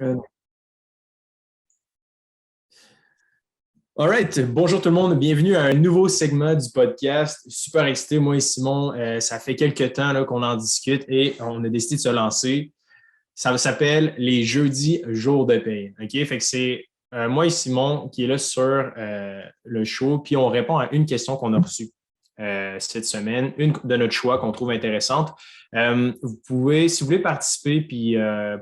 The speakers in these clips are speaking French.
Euh, All right. Bonjour tout le monde. Bienvenue à un nouveau segment du podcast. Super excité, moi et Simon. Ça fait quelques temps là, qu'on en discute et on a décidé de se lancer. Ça s'appelle les jeudis jours de paye. OK? Fait que c'est moi et Simon qui est là sur le show, puis on répond à une question qu'on a reçue cette semaine, une de notre choix qu'on trouve intéressante. Vous pouvez, si vous voulez participer puis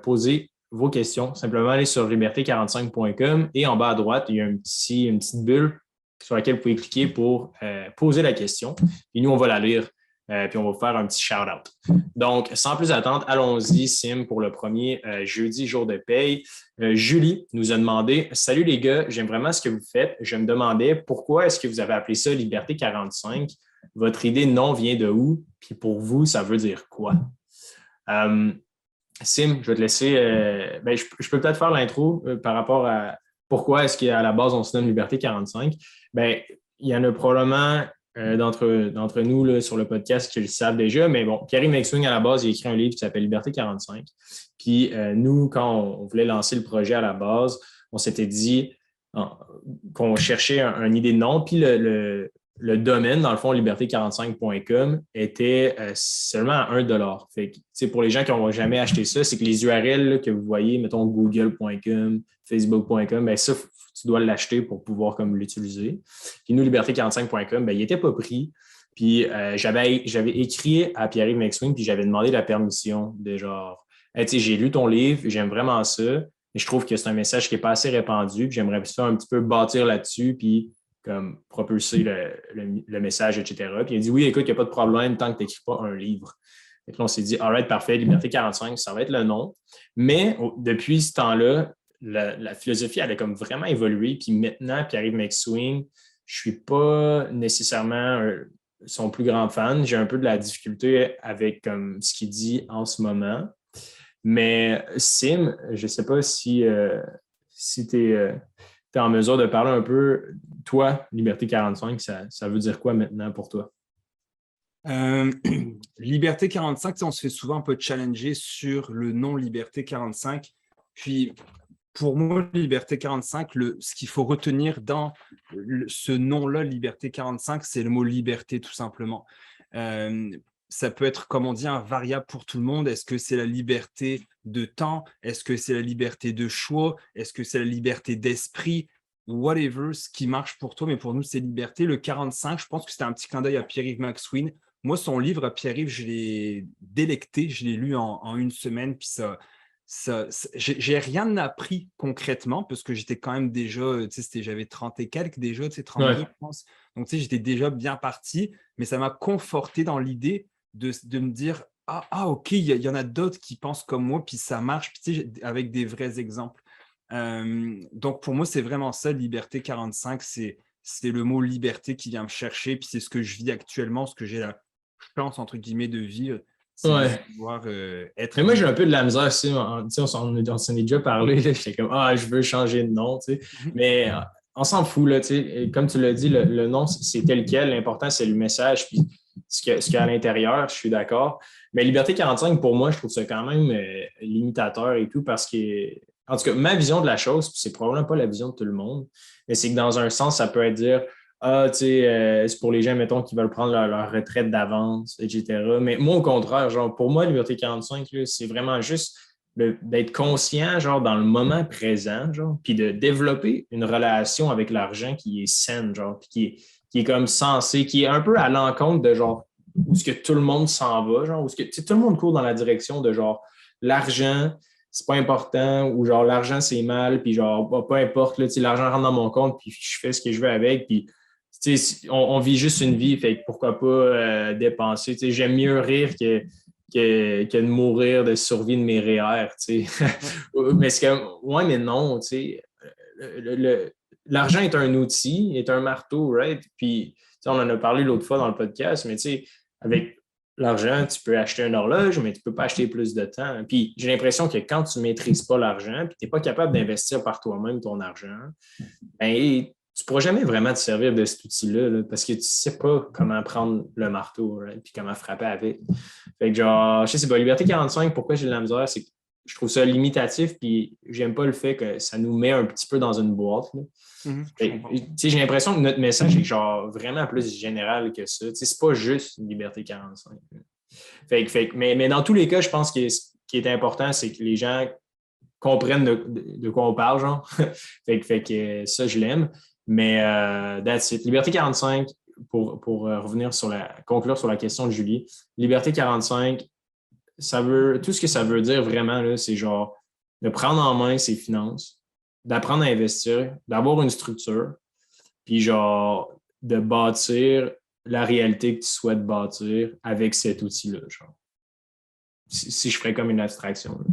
poser vos questions, simplement aller sur liberté45.com et en bas à droite, il y a une petite bulle sur laquelle vous pouvez cliquer pour poser la question. Et nous, on va la lire, puis on va vous faire un petit shout-out. Donc, sans plus attendre, allons-y, Sim, pour le premier jeudi, jour de paye. Julie nous a demandé: Salut les gars, j'aime vraiment ce que vous faites. Je me demandais pourquoi est-ce que vous avez appelé ça Liberté 45? Votre idée de nom vient de où? Puis pour vous, ça veut dire quoi? Euh, Sim, je vais te laisser. Je peux peut-être faire l'intro par rapport à pourquoi est-ce qu'à la base on se nomme Liberté 45. Ben, il y en a probablement d'entre nous là, sur le podcast qui le savent déjà, mais bon, Pierre McSwing, à la base, il a écrit un livre qui s'appelle Liberté 45. Puis nous, quand on voulait lancer le projet à la base, on s'était dit qu'on cherchait une idée de nom, puis le domaine, dans le fond, liberté45.com, était seulement à 1 $. Fait que, pour les gens qui n'ont jamais acheté ça, c'est que les URL là, que vous voyez, mettons google.com, facebook.com, ben ça, tu dois l'acheter pour pouvoir comme l'utiliser. Puis nous, liberté45.com, ben, il n'était pas pris. Puis j'avais écrit à Pierre-Yves McSwing, puis j'avais demandé la permission de genre, hey, j'ai lu ton livre, j'aime vraiment ça, mais je trouve que c'est un message qui n'est pas assez répandu, puis j'aimerais ça un petit peu bâtir là-dessus, puis comme propulser le message, etc. Puis il a dit oui, écoute, il n'y a pas de problème tant que tu n'écris pas un livre. Et là, on s'est dit, all right, parfait, Liberté 45, ça va être le nom. Mais depuis ce temps-là, la philosophie, elle a comme vraiment évolué. Puis maintenant, Pierre-Yves McSwing, je ne suis pas nécessairement son plus grand fan. J'ai un peu de la difficulté avec comme, ce qu'il dit en ce moment. Mais Sim, je ne sais pas si tu es en mesure de parler un peu, toi, Liberté 45, ça veut dire quoi maintenant pour toi? Euh, Liberté 45, on se fait souvent un peu challenger sur le nom Liberté 45. Puis, pour moi, Liberté 45, ce qu'il faut retenir dans ce nom-là, Liberté 45, c'est le mot liberté, tout simplement. Ça peut être, comme on dit, un variable pour tout le monde. Est-ce que c'est la liberté de temps? Est-ce que c'est la liberté de choix? Est-ce que c'est la liberté d'esprit? Whatever, ce qui marche pour toi, mais pour nous, c'est liberté. Le 45, je pense que c'était un petit clin d'œil à Pierre-Yves McSween. Moi, son livre à Pierre-Yves, je l'ai délecté, je l'ai lu en une semaine, puis j'ai rien appris concrètement parce que j'étais quand même déjà, j'avais 30 et quelques déjà, 32, Ouais. je pense. Donc, j'étais déjà bien parti, mais ça m'a conforté dans l'idée de me dire, ok, il y en a d'autres qui pensent comme moi, puis ça marche, puis, avec des vrais exemples. Donc, pour moi, c'est vraiment ça, Liberté 45, c'est le mot liberté qui vient me chercher, puis c'est ce que je vis actuellement, ce que j'ai la chance, entre guillemets, de vivre, c'est de Ouais. pouvoir être Mais moi, j'ai libre. un peu de la misère aussi. On s'en est déjà parlé. J'étais comme, je veux changer de nom. Tu sais. Mais on s'en fout. Là, tu sais. Et comme tu l'as dit, le nom, c'est tel quel. L'important, c'est le message. Puis ce qu'il y a à l'intérieur, je suis d'accord. Mais Liberté 45, pour moi, je trouve ça quand même limitateur et tout parce que, en tout cas, ma vision de la chose, puis c'est probablement pas la vision de tout le monde, mais c'est que dans un sens, ça peut être dire, tu sais, c'est pour les gens, mettons, qui veulent prendre leur retraite d'avance, etc. Mais moi, au contraire, genre, pour moi, Liberté 45, là, c'est vraiment juste d'être conscient, genre, dans le moment présent, genre, puis de développer une relation avec l'argent qui est saine, genre, puis qui est comme sensé, qui est un peu à l'encontre de, genre, où est-ce que tout le monde s'en va, genre, où est-ce que, tu sais, tout le monde court dans la direction de, genre, l'argent, c'est pas important, ou genre, l'argent, c'est mal, puis genre, peu importe, là, tu sais, l'argent rentre dans mon compte, puis je fais ce que je veux avec, puis on vit juste une vie, fait que pourquoi pas dépenser. J'aime mieux rire que de mourir de survie de mes REER. Mais c'est comme, ouais, mais non, l'argent est un outil, est un marteau, right? Puis, on en a parlé l'autre fois dans le podcast, mais avec l'argent, tu peux acheter une horloge, mais tu ne peux pas acheter plus de temps. Puis, j'ai l'impression que quand tu ne maîtrises pas l'argent, puis tu n'es pas capable d'investir par toi-même ton argent, ben, tu ne pourras jamais vraiment te servir de cet outil-là là, parce que tu ne sais pas comment prendre le marteau, right? Puis comment frapper avec. Fait que genre, je sais pas, Liberté 45, pourquoi j'ai de la misère, c'est que je trouve ça limitatif, puis j'aime pas le fait que ça nous met un petit peu dans une boîte. J'ai l'impression que notre message est genre vraiment plus général que ça. C'est pas juste une liberté 45. Mais dans tous les cas, je pense que ce qui est important, c'est que les gens comprennent de quoi on parle, genre. fait que ça, je l'aime. Mais that's it. Liberté 45, pour revenir conclure sur la question de Julie, Liberté 45, tout ce que ça veut dire vraiment, là, c'est genre de prendre en main ses finances, d'apprendre à investir, d'avoir une structure, puis genre de bâtir la réalité que tu souhaites bâtir avec cet outil-là, genre. Si je ferais comme une abstraction. Là.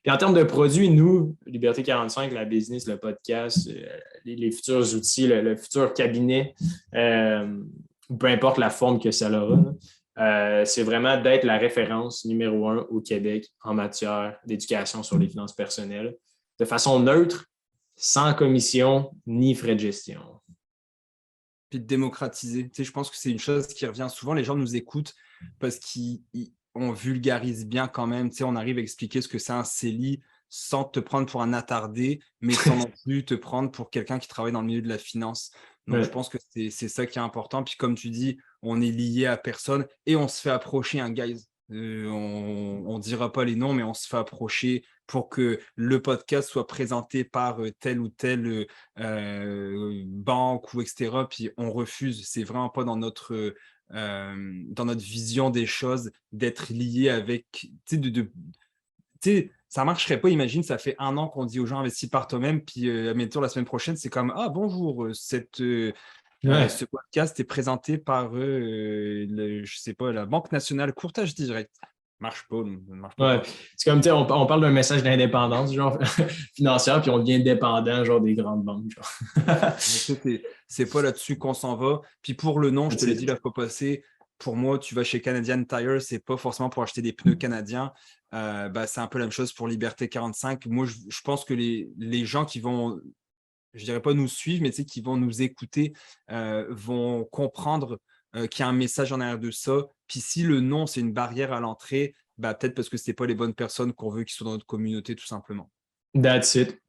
Puis en termes de produits, nous, Liberté 45, la business, le podcast, les futurs outils, le futur cabinet, peu importe la forme que ça aura, c'est vraiment d'être la référence numéro 1 au Québec en matière d'éducation sur les finances personnelles, de façon neutre, sans commission ni frais de gestion. Puis de démocratiser. Tu sais, je pense que c'est une chose qui revient souvent. Les gens nous écoutent parce qu'on vulgarise bien quand même. Tu sais, on arrive à expliquer ce que c'est un CELI sans te prendre pour un attardé, mais sans non plus te prendre pour quelqu'un qui travaille dans le milieu de la finance. Donc, je pense que c'est ça qui est important. Puis comme tu dis, on est lié à personne et on se fait approcher un guys. On ne dira pas les noms, mais on se fait approcher pour que le podcast soit présenté par telle ou telle banque ou etc. Puis on refuse. C'est vraiment pas dans notre vision des choses d'être lié avec. Tu sais, ça marcherait pas. Imagine, ça fait 1 an qu'on dit aux gens investis par toi-même, puis admettons la semaine prochaine, c'est comme ah bonjour, ce podcast est présenté par je sais pas, la Banque nationale courtage direct. Marche pas, marche pas. Ouais. C'est comme, on parle d'un message d'indépendance, genre financière, puis on devient dépendant, genre des grandes banques. Genre. C'est pas là-dessus qu'on s'en va. Puis pour le nom, je te l'ai dit la fois passée, pour moi, tu vas chez Canadian Tire, c'est pas forcément pour acheter des pneus canadiens. C'est un peu la même chose pour Liberté 45. Moi, je pense que les gens qui vont, je dirais pas nous suivre, mais qui vont nous écouter, vont comprendre qu'il y a un message en arrière de ça. Puis si le nom, c'est une barrière à l'entrée, peut-être parce que ce n'est pas les bonnes personnes qu'on veut qui sont dans notre communauté, tout simplement. That's it.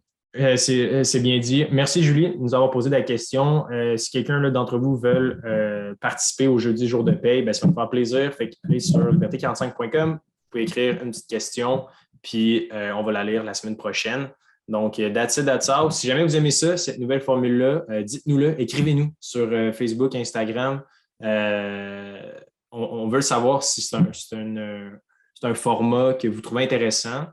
C'est bien dit. Merci, Julie, de nous avoir posé la question. Si quelqu'un d'entre vous veut participer au jeudi jour de paye, ça va me faire plaisir. Fait qu'allez sur liberté45.com, vous pouvez écrire une petite question, puis on va la lire la semaine prochaine. Donc, that's it, that's all. Si jamais vous aimez ça, cette nouvelle formule-là, dites-nous-le, écrivez-nous sur Facebook, Instagram. On veut le savoir si c'est un format que vous trouvez intéressant.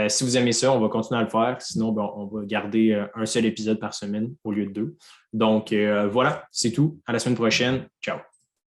Si vous aimez ça, on va continuer à le faire. Sinon, on va garder un seul épisode par semaine au lieu de 2. Donc, voilà, c'est tout. À la semaine prochaine. Ciao.